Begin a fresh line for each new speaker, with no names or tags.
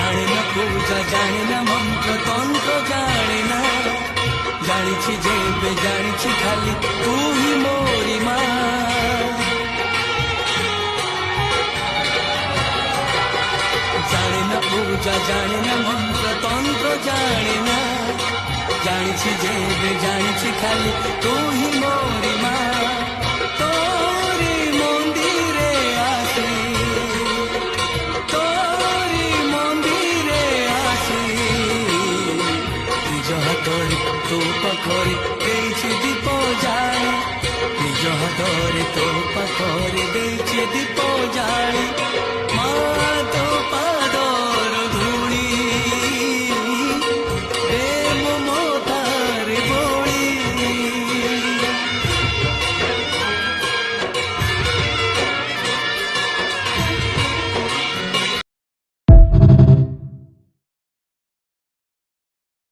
জানে না পূজা জানে না মন্ত্র তন্ত্র জানে না, জানিছি যেবে জানিছি খালি তুই মোরি মা। জানে না পূজা জানে না মন্ত্র তন্ত্র জানে না, জানিছি যেবে জানিছি খালি তুই মোরি মা। তোরি মন্দিরে আসি, তোরি মন্দিরে আসি, নিজ হাতরে ତୋ ପାଖରେ ଦେଇଛି ଦୀପ ଜାଳି, ନିଜ ହାତରେ ତୋ ପାଖରେ ଦେଇଛି ଦୀପ ଜାଳି।